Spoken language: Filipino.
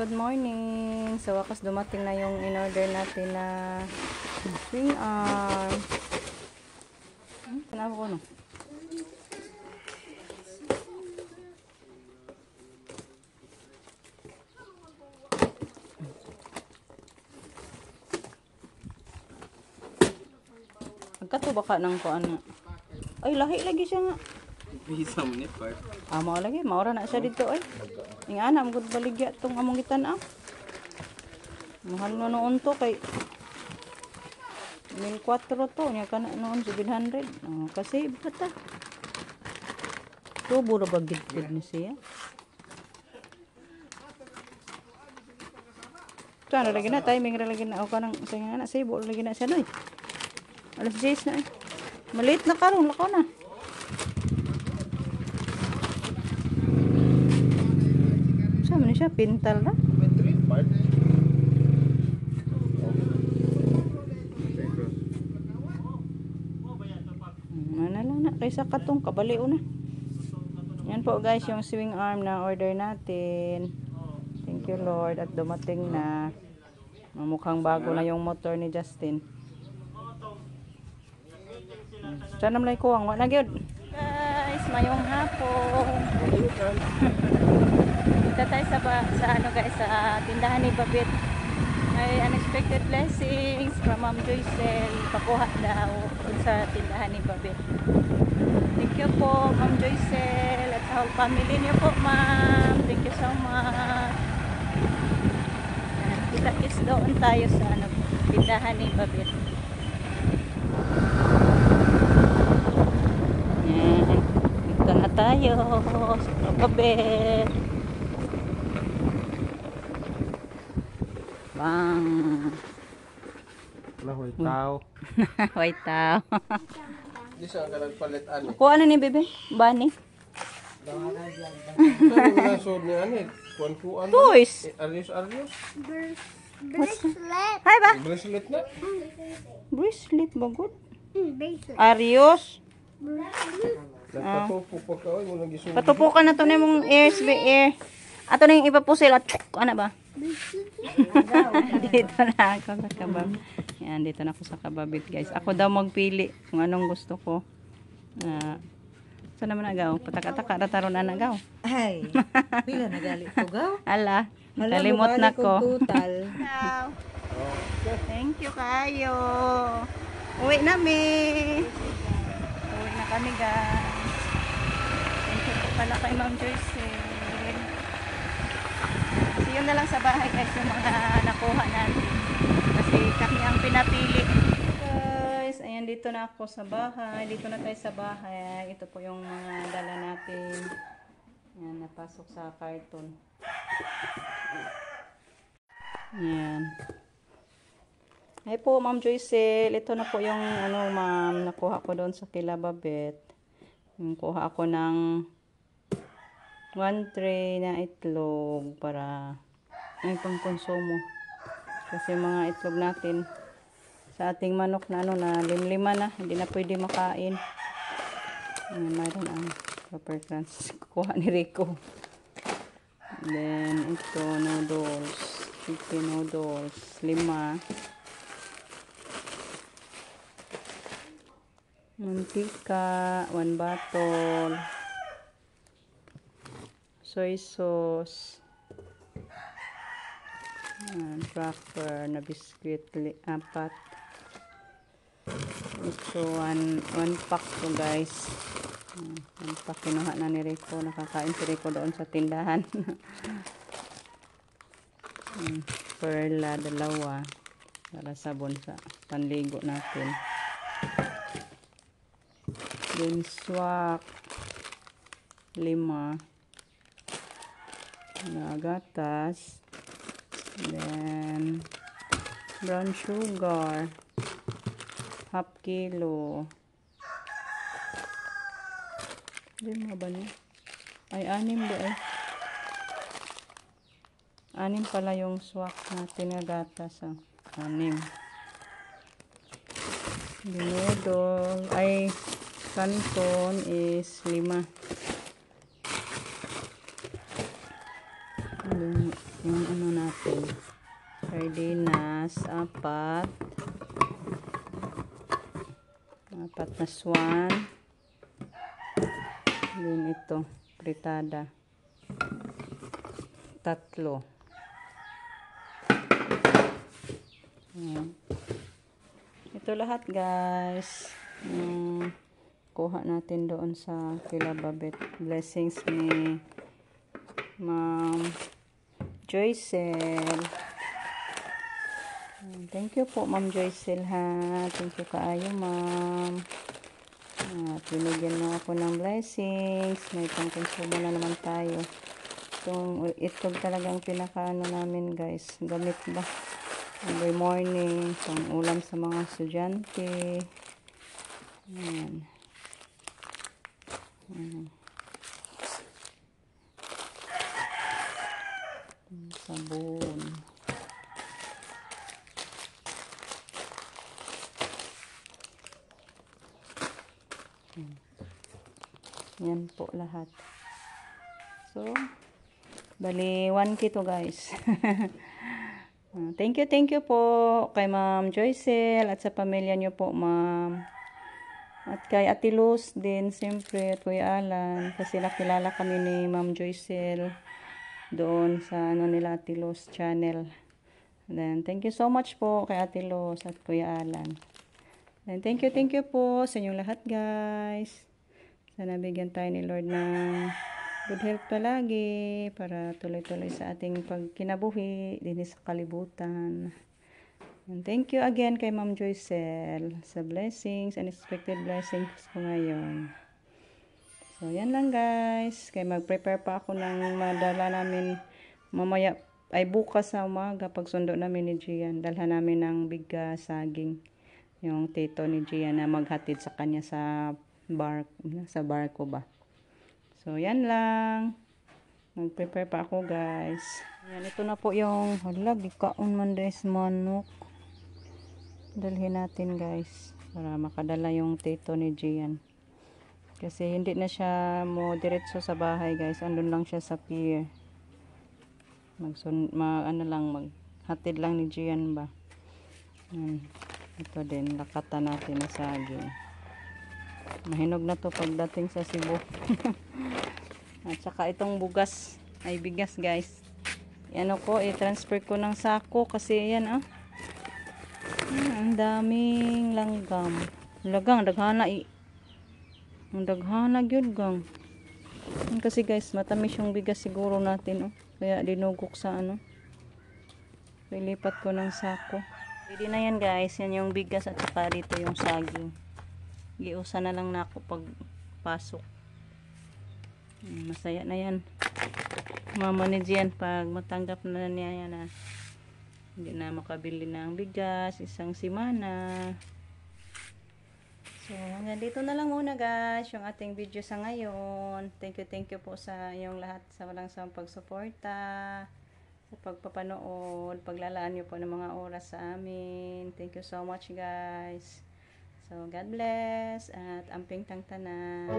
good morning. Sa wakas dumating na yung in-order natin na swing arm. Tanaw ko no. Nagkatuba ka ng kuan. Ay, lahi lagi siya nga. Bisa mo ni part. Mao lagi, maura na siya dito ay. Ing ana mo gud baligya tong among gitan-aw. Mahal no noon to kay 1,400 to nya kana noon 700. Kasi bata. Tubo ra bagid ni siya. Kana lagi na timing ra lagi na o kanang sa nga na sibo lagi na siya doy. Alas 10 na. Malit na karon lakaw na. Sama ni siya pintal ra. Mana lang na kaysa katong kabaliw na. Yan po guys yung swing arm na order natin. Thank you Lord at dumating na. Mukhang bago na yung motor ni Justin. Sana malay ko ang wala gyud. Guys, mayong hapon. Dito tayo sa ano guys, sa tindahan ni Babet. May unexpected blessings from Ma'am Joycel. Pakuha daw sa tindahan ni Babet. Thank you po Ma'am Joycel at sa whole family niyo po ma'am. Thank you so much. Kita-kits doon tayo sa ano, tindahan ni Babet. Yan. Dito na tayo sa Babet. Bang. White tao. White tao. Di siya ka nagpalit ani. Ako ano ni bebe? Bani? Ano sud ni ani? Kuan. Toys. Arios. Bracelet. Hi ba? Bracelet na. Bracelet ba good? Bracelet. Arios. Nagpatupo pa ka oy mo nang gisugo. Patupukan na to na mong ears be air. Ato na yung iba po sila. Ano ba? Dito na ako sa kabab. Yan, dito na ako sa kababit guys. Ako daw magpili kung anong gusto ko. Saan naman nagaw? Pataka-taka na taron na nagaw. Ay, pila nagali ko gaw. Ala, Hala, kalimot na mabalik ko. kong Total. Thank you kayo. Uwi na mi. Uwi na kami guys. Thank you po pala kay Ma'am Joycel. So yun na lang sa bahay guys yung mga nakuha natin. Kasi kami ang pinapili. Guys, ayan dito na ako sa bahay. Dito na tayo sa bahay. Ito po yung mga dala natin. Ayan, napasok sa karton. Ayan. Hi po, Ma'am Joycel. Ito na po yung ano, ma'am, nakuha ko doon sa kila Babet. Yung kuha ako ng 1 tray na itlog para ay pangkonsumo. Kasi mga itlog natin sa ating manok na ano na limlima na, hindi na pwede makain. Ayan, mayroon ang pepper crunch. Kuha ni Rico. Then, ito, noodles. Chicken noodles. 5. Mantika. 1 bottle. Soy sauce. Cracker na biscuit. 4. Ito, 1 pack to guys. 1 pack kinuha na ni Rico. Nakakain si Rico doon sa tindahan. Perla 2 para sabon sa panligo natin. Beeswax 5 na gatas, then brown sugar 1/2 kilo. 5 ba niya? Ay 6 ba ay? 6 pala yung swak natin na gatas. 6. Dinodol. Ay, canton is 5. Yung ano natin. Sardinas, apat na swan. Then ito, fritada. 3. Ayan. Ito lahat guys. Kuha natin doon sa kila Babet. Blessings ni Ma'am Joycel. Thank you po Ma'am Joycel ha. Thank you kaayo ma'am. At binigyan mo ako ng blessings. May pangkonsumo na naman tayo. Itong talagang pinakaano namin guys. Gamit ba? Every morning. Pang ulam sa mga estudyante. Ayan. Sabon. Yan po lahat. So, bali 1 kito guys. Thank you po kay Ma'am Joycel at sa pamilya niyo po ma'am. At kay Ate Luz din, siyempre, at Kuya Alan, kasi nakilala kami ni Ma'am Joycel doon sa nila Ate Luz channel. Then, thank you so much po kay Ate Luz at Kuya Alan. Then, thank you po sa inyong lahat guys. Sana bigyan tayo ni Lord ng good health palagi para tuloy-tuloy sa ating pagkinabuhi din sa kalibutan. And thank you again kay Ma'am Joycel sa blessings, unexpected blessings ko ngayon. So, yan lang guys. Kaya mag-prepare pa ako ng madala namin mamaya, ay bukas sa umaga pag sundo namin ni Gian. Dalhan namin ng bigas, saging. Yung tito ni Gian na maghatid sa kanya sa barko ba. So, yan lang. Mag-prepare pa ako guys. Yan, ito na po yung gikaon man guys manok. Dalhin natin guys para makadala yung tito ni Gian. Kasi hindi na siya mo diretso sa bahay guys. Andun lang siya sa pier. Maghatid lang ni Gian ba. Ito din, lakatan natin na saging. Mahinog na to pagdating sa Cebu. At saka itong bugas ay bigas guys. Yan ko, i-transfer ko ng sako kasi yan ang daming langgam. Daghana ang daghana gyud gang. Kasi guys, matamis yung bigas siguro natin kaya dinugok sa Ilipat ko ng sako. Ready na yan guys, yan yung bigas at saka dito yung saging. Giusa na lang na ako pag pasok. Masaya na yan. Mama ni Gian pag matanggap na niya yan hindi na makabili ng bigas isang semana. So hanggang dito na lang muna guys yung ating video sa ngayon. Thank you po sa inyong lahat sa walang sawang pagsuporta, sa pagpapanood, paglalaan nyo po ng mga oras sa amin. Thank you so much guys. So God bless at amping tang tanan.